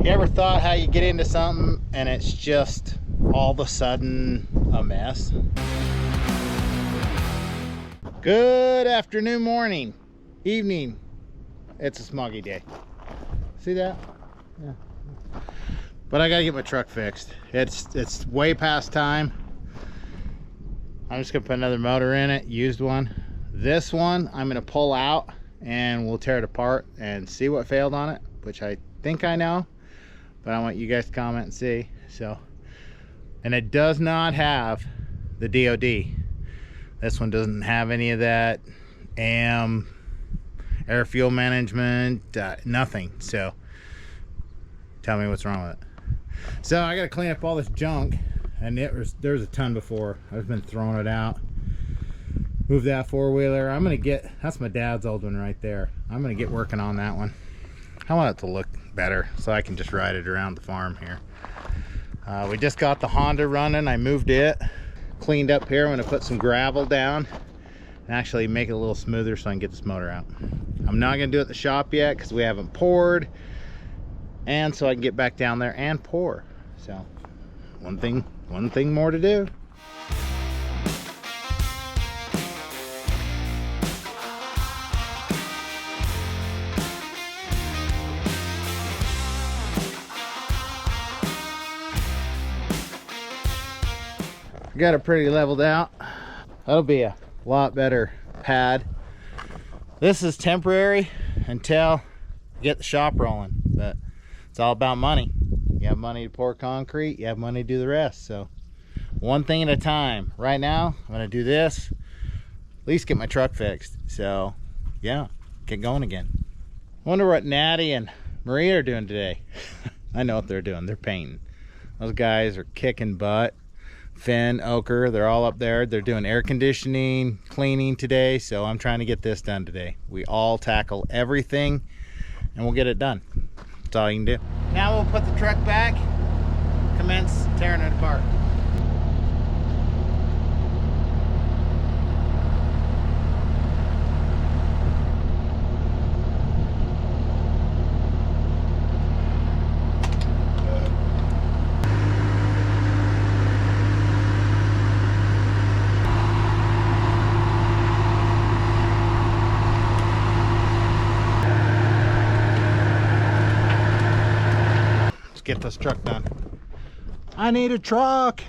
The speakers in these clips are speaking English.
You ever thought how you get into something and it's just all of a sudden a mess? Good afternoon, morning, evening. It's a smoggy day. See that? Yeah. But I gotta get my truck fixed. It's way past time. I'm just gonna put another motor in it, used one. This one I'm gonna pull out and we'll tear it apart and see what failed on it, which I think I know, but I want you guys to comment and see. So, and it does not have the DOD. This one doesn't have any of that air fuel management, nothing. So tell me what's wrong with it. So I gotta clean up all this junk, and there's a ton before. I've been throwing it out. Move that four-wheeler. I'm gonna get, that's my dad's old one right there. I'm gonna get working on that one. I want it to look better so I can just ride it around the farm here. We just got the Honda running. I moved it, cleaned up here. I'm gonna put some gravel down and actually make it a little smoother so I can get this motor out. I'm not gonna do it at the shop yet because we haven't poured, and so I can get back down there and pour. So one thing more to do. Got it pretty leveled out. That'll be a lot better pad. This is temporary until you get the shop rolling, but it's all about money. You have money to pour concrete, you have money to do the rest. So one thing at a time. Right now I'm gonna do this, at least get my truck fixed. So yeah, get going again. Wonder what Natty and Maria are doing today. I know what they're doing. They're painting. Those guys are kicking butt. Finn, Oker, they're all up there. They're doing air conditioning, cleaning today, so I'm trying to get this done today. We all tackle everything and we'll get it done. That's all you can do. Now we'll put the truck back, commence tearing it apart. Get this truck done. I need a truck.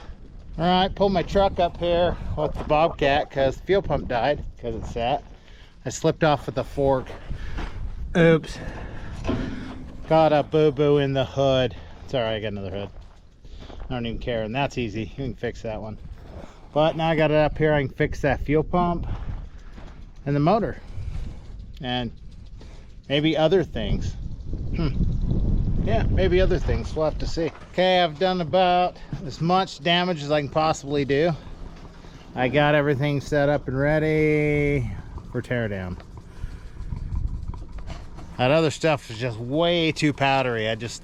All right, pulled my truck up here with the Bobcat because the fuel pump died because it's sat. I slipped off with the fork. Oops. Got a boo-boo in the hood. It's all right, I got another hood. I don't even care, and that's easy. You can fix that one. But now I got it up here, I can fix that fuel pump and the motor. And maybe other things. Yeah, maybe other things. We'll have to see. Okay, I've done about as much damage as I can possibly do. I got everything set up and ready for teardown. That other stuff is just way too powdery. I just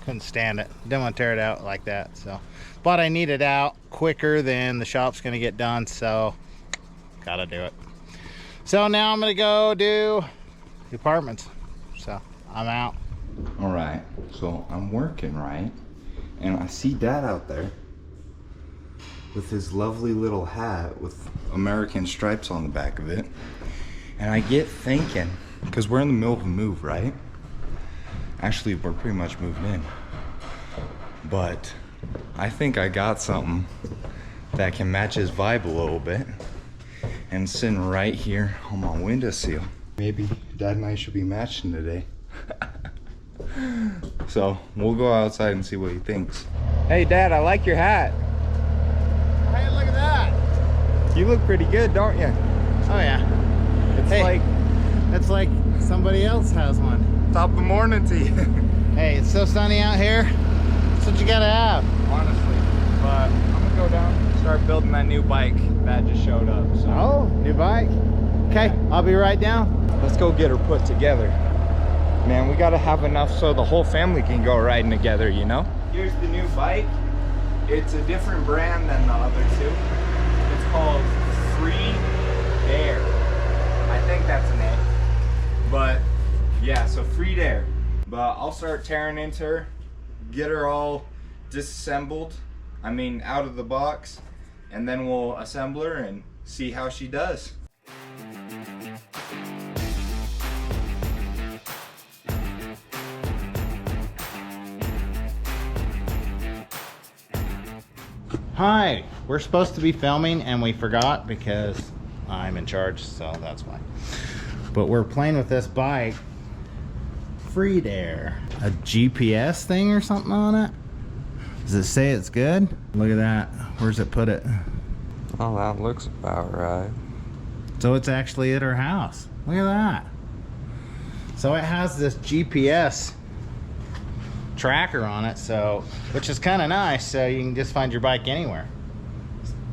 couldn't stand it. Didn't want to tear it out like that. So, but I need it out quicker than the shop's gonna get done, so gotta do it. So now I'm gonna go do the apartments. So I'm out. All right, so I'm working, right? And I see Dad out there with his lovely little hat with American stripes on the back of it. And I get thinking, because we're in the middle of a move, right? Actually, we're pretty much moved in. But I think I got something that can match his vibe a little bit. And sitting right here on my windowsill. Maybe Dad and I should be matching today. So we'll go outside and see what he thinks. Hey Dad, I like your hat. Hey, look at that. You look pretty good, don't you? Oh yeah. It's like somebody else has one. Top of the morning to you. Hey, it's so sunny out here. That's what you gotta have. Honestly. But I'm gonna go down and start building that new bike that just showed up. So. Oh, new bike. Okay, I'll be right down. Let's go get her put together. Man, we gotta have enough so the whole family can go riding together, you know? Here's the new bike. It's a different brand than the other two. It's called Freedare. I think that's the name. But yeah, so Freedare. But I'll start tearing into her, get her all disassembled, I mean out of the box, and then we'll assemble her and see how she does. Hi, we're supposed to be filming and we forgot because I'm in charge, so that's why. But we're playing with this bike, Freedare. A GPS thing or something on it? Does it say it's good? Look at that. Where's it put it? Oh, that looks about right. So it's actually at her house. Look at that. So it has this GPS tracker on it, so which is kind of nice, so you can just find your bike anywhere,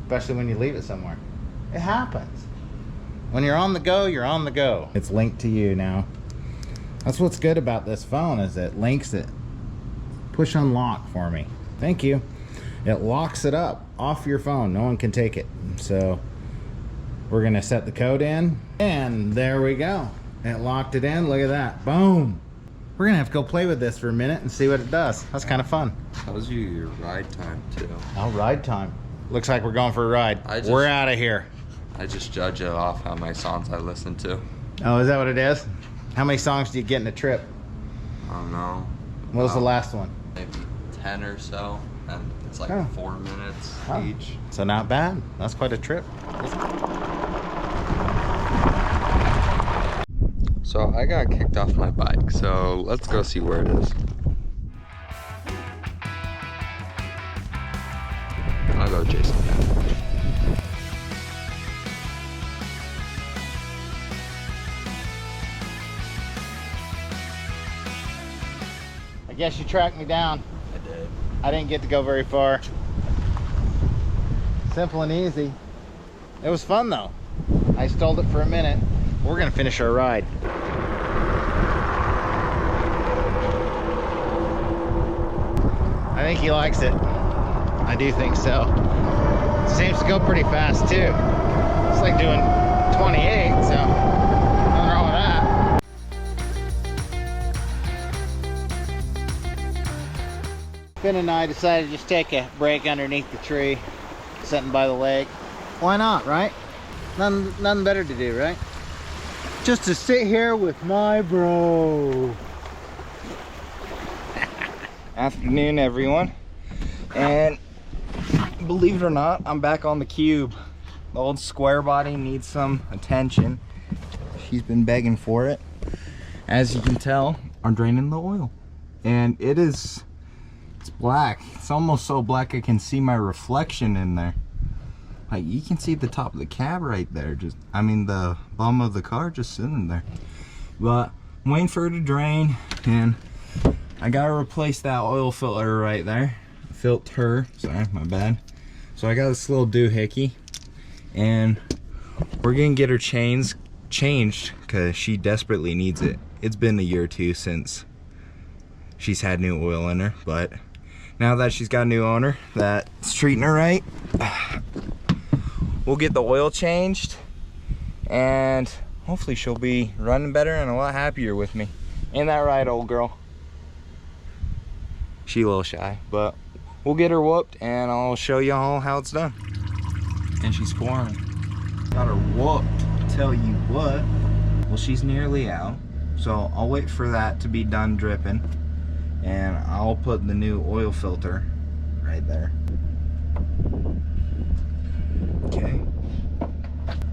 especially when you leave it somewhere. It happens. When you're on the go, you're on the go. It's linked to you now. That's what's good about this phone, is it links it. Push unlock for me. Thank you. It locks it up off your phone. No one can take it. So we're gonna set the code in, and there we go. It locked it in. Look at that. Boom. We're gonna have to go play with this for a minute and see what it does. That's kind of fun. Tells you your ride time too. Oh, ride time. Looks like we're going for a ride. We're out of here. I just judge it off how many songs I listen to. Oh, is that what it is? How many songs do you get in a trip? I don't know. What was the last one? Maybe 10 or so, and it's like 4 minutes each. So not bad. That's quite a trip. So I got kicked off my bike, so let's go see where it is. I'll go Jason. I guess you tracked me down. I did. I didn't get to go very far. Simple and easy. It was fun though. I stalled it for a minute. We're gonna finish our ride. I think he likes it. I do think so. It seems to go pretty fast too. It's like doing 28, so nothing wrong with that. Finn and I decided to just take a break underneath the tree, sitting by the lake. Why not, right? Nothing better to do, right? Just to sit here with my bro. Afternoon, everyone. And believe it or not, I'm back on the Cube. The old square body needs some attention. She's been begging for it. As you can tell, I'm draining the oil. And it's black. It's almost so black I can see my reflection in there. Like, you can see the top of the cab right there. I mean the bottom of the car just sitting there. But I'm waiting for it to drain, and I gotta replace that oil filter right there. Filter, sorry, my bad. So I got this little doohickey, and we're gonna get her chains changed because she desperately needs it. It's been a year or two since she's had new oil in her, but now that she's got a new owner that's treating her right, we'll get the oil changed, and hopefully she'll be running better and a lot happier with me. Ain't that right, old girl? She a little shy, but we'll get her whooped and I'll show you all how it's done. And she's squirming. Got her whooped, tell you what. Well, she's nearly out, so I'll wait for that to be done dripping, and I'll put the new oil filter right there. Okay.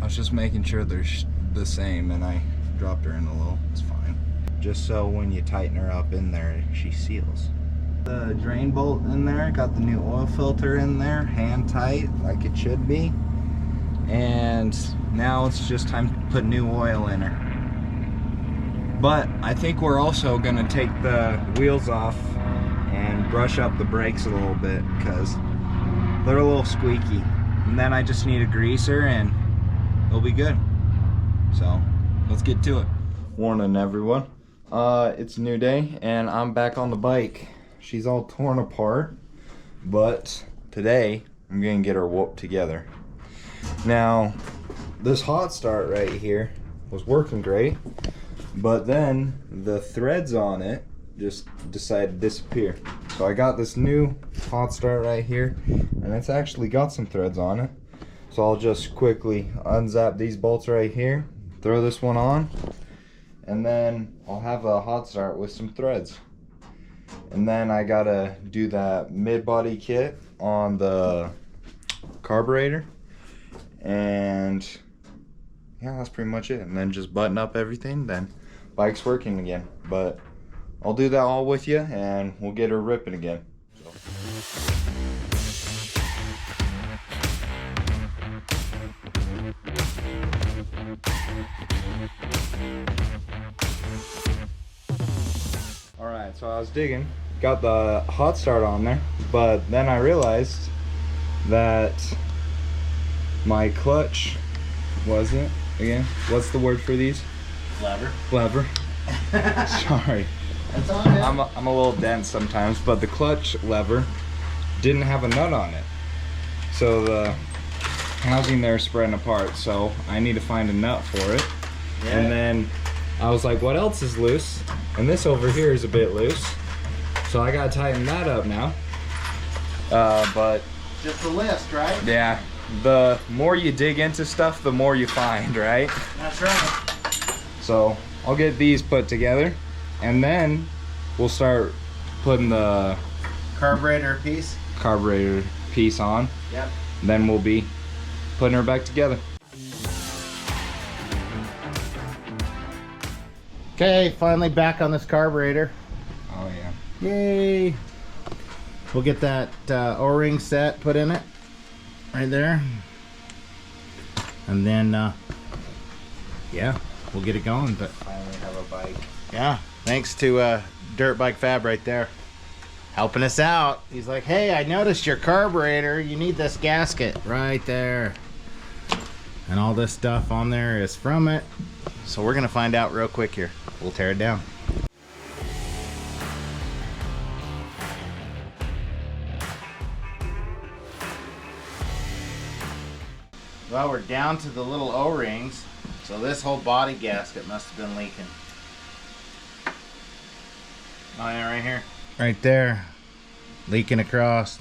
I was just making sure they're the same, and I dropped her in a little. It's fine. Just so when you tighten her up in there, she seals. The drain bolt in there, got the new oil filter in there, hand tight like it should be. And now it's just time to put new oil in her. But I think we're also gonna take the wheels off and brush up the brakes a little bit because they're a little squeaky. And then I just need a greaser and it'll be good. So let's get to it. Warning everyone, it's a new day and I'm back on the bike. She's all torn apart, but today I'm gonna get her whooped together. Now, this hot start right here was working great, but then the threads on it just decided to disappear. So I got this new hot start right here, and it's actually got some threads on it. So I'll just quickly unzap these bolts right here, throw this one on, and then I'll have a hot start with some threads. And then I gotta do that mid-body kit on the carburetor, and yeah, that's pretty much it. And then just button up everything, then bike's working again. But I'll do that all with you, and we'll get her ripping again. Alright, so I was digging, got the hot start on there, but then I realized that my clutch wasn't, again, what's the word for these? Lever. Sorry. That's all right. I'm a little dense sometimes, but the clutch lever didn't have a nut on it. So the housing there is spreading apart, so I need to find a nut for it. Yeah. And then I was like, what else is loose? And this over here is a bit loose. So I gotta tighten that up now. But just a list, right? yeah, the more you dig into stuff, the more you find, right? That's right. So I'll get these put together, and then we'll start putting the carburetor piece on. Yep. Then we'll be putting her back together. Okay, finally back on this carburetor. Oh yeah. Yay! We'll get that O-ring set put in it right there, and then yeah, we'll get it going. But Finally have a bike. yeah, thanks to Dirt Bike Fab right there helping us out. He's like, hey, I noticed your carburetor, you need this gasket right there, and all this stuff on there is from it. So we're gonna find out real quick here. We'll tear it down. Well, we're down to the little O-rings, so this whole body gasket must have been leaking. Oh yeah, right here. Right there. Leaking across.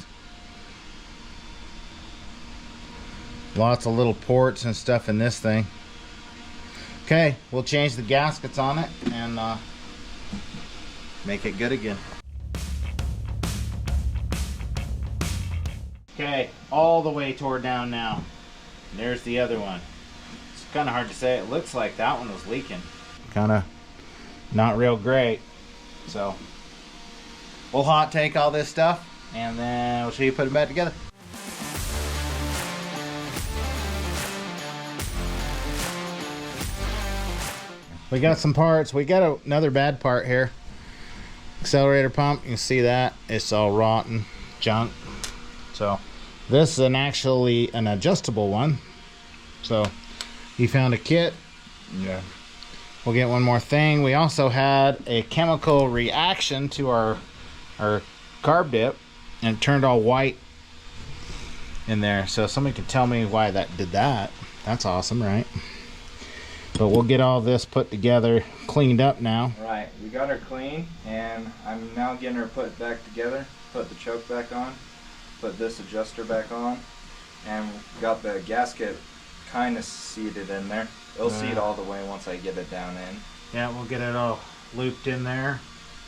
Lots of little ports and stuff in this thing. Okay, we'll change the gaskets on it and make it good again. Okay, all the way tore down now. There's the other one. It's kind of hard to say. It looks like that one was leaking. Kind of not real great. So we'll hot take all this stuff and then we'll show you put it back together. We got some parts. We got another bad part here. Accelerator pump, you can see that. It's all rotten, junk. So this is actually an adjustable one. So he found a kit. Yeah. We'll get one more thing. We also had a chemical reaction to our carb dip and it turned all white in there. So somebody could tell me why that did that. That's awesome, right? But we'll get all this put together, cleaned up now. Right, we got her clean, and I'm now getting her put back together. Put the choke back on, put this adjuster back on, and got the gasket kind of seated in there. It'll seat all the way once I get it down in. Yeah, we'll get it all looped in there.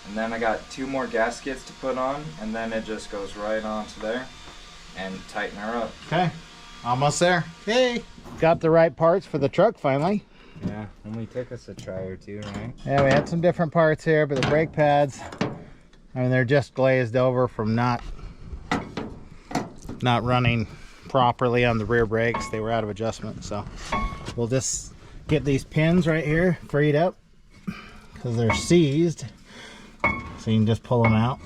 And then I got 2 more gaskets to put on, and then it just goes right onto there and tighten her up. Okay, almost there. Yay! Got the right parts for the truck finally. Yeah, only took us a try or two, right? Yeah, we had some different parts here, but the brake pads, I mean, they're just glazed over from not running properly on the rear brakes. They were out of adjustment, so we'll just get these pins right here freed up because they're seized, so you can just pull them out.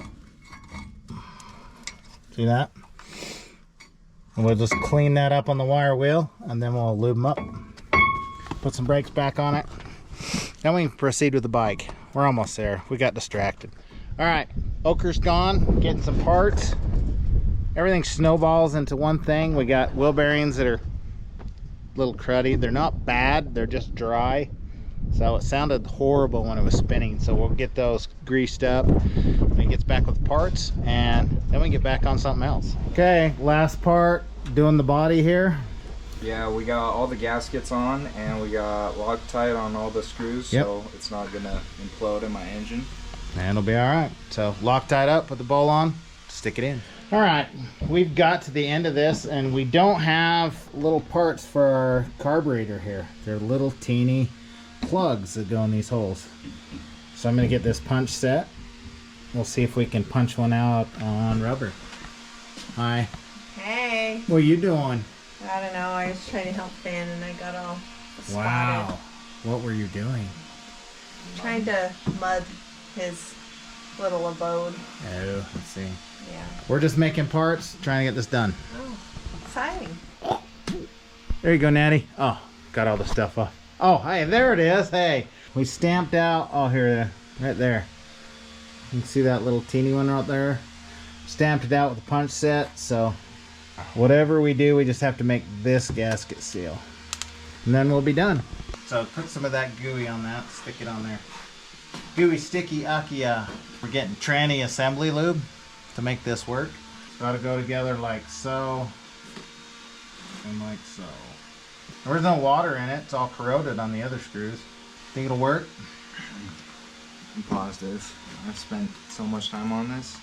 See that? And we'll just clean that up on the wire wheel, and then we'll lube them up. Put some brakes back on it. Then we can proceed with the bike. We're almost there. We got distracted. All right, Ochre's gone. Getting some parts. Everything snowballs into one thing. We got wheel bearings that are a little cruddy. They're not bad. They're just dry. So it sounded horrible when it was spinning. So we'll get those greased up when he gets back with the parts, and then we can get back on something else. Okay, last part, doing the body here. Yeah, we got all the gaskets on, and we got Loctite on all the screws, so it's not gonna implode in my engine. And it'll be all right. So Loctite up, put the bowl on, stick it in. All right, we've got to the end of this, and we don't have little parts for our carburetor here. They're little teeny plugs that go in these holes. So I'm gonna get this punch set. We'll see if we can punch one out on rubber. Hi. Hey. What are you doing? I don't know. I was trying to help Finn and I got all spotted. Wow. What were you doing? Trying to mud his little abode. Oh, let's see. Yeah. We're just making parts, trying to get this done. Oh, exciting. There you go, Natty. Oh, got all the stuff off. Oh, hey, there it is. Hey, we stamped out. Oh, here, right there. You can see that little teeny one right there. Stamped it out with a punch set. So whatever we do, we just have to make this gasket seal, and then we'll be done. So put some of that gooey on that. Stick it on there. Gooey sticky akia. We're getting tranny assembly lube to make this work. It's got to go together like so and like so. There's no water in it. It's all corroded on the other screws. Think it'll work? I'm positive. I've spent so much time on this.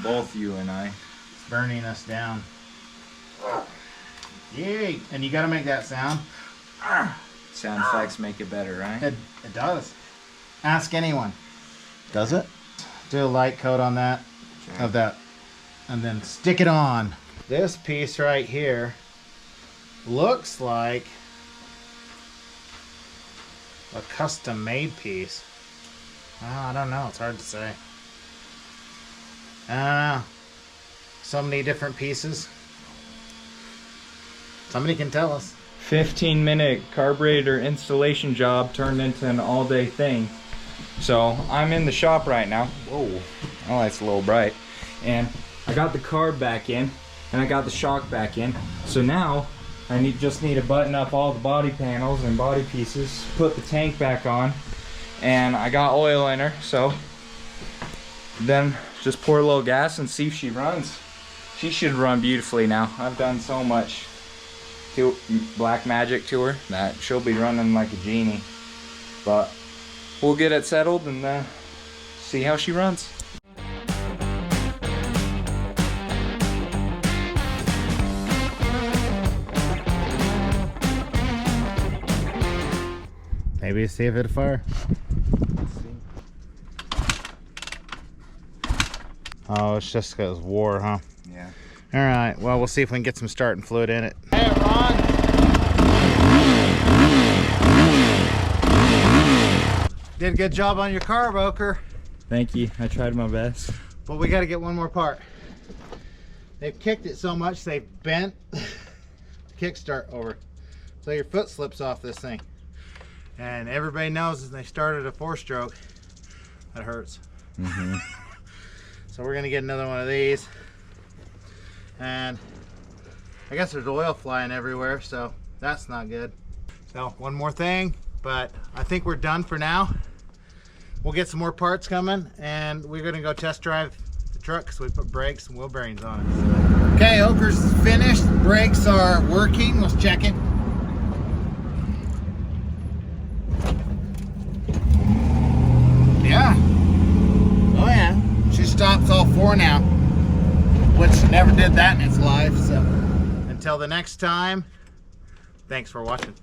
Both you and I. It's burning us down. Yay! And you got to make that sound. Sound effects make it better, right? It does. Ask anyone. Does it? Do a light coat on that, Okay. of that, and then stick it on. This piece right here looks like a custom made piece. I don't know. It's hard to say. I don't know. So many different pieces. Somebody can tell us. 15-minute carburetor installation job turned into an all-day thing. So I'm in the shop right now. Whoa, oh, that's a little bright. And I got the carb back in, and I got the shock back in. So now I just need to button up all the body panels and body pieces, put the tank back on, and I got oil in her. So then just pour a little gas and see if she runs. She should run beautifully now. I've done so much to black magic to her that she'll be running like a genie. But we'll get it settled and see how she runs. Maybe see if it'll fire. Oh, it's just because war, huh? Yeah. All right, well, we'll see if we can get some starting fluid in it. Hey, Ron. Did a good job on your carburetor. Thank you. I tried my best. But we got to get one more part. They've kicked it so much they've bent the kickstart over. So your foot slips off this thing. And everybody knows as they started a 4-stroke, that hurts. Mm-hmm. So we're gonna get another one of these. And I guess there's oil flying everywhere, so that's not good. So one more thing, but I think we're done for now. We'll get some more parts coming, and we're gonna go test drive the truck because we put brakes and wheel bearings on it. Okay, Oker's is finished. The brakes are working. Let's check it. Yeah. Oh yeah. She stops all 4 now, which never did that in its life. So until the next time, thanks for watching.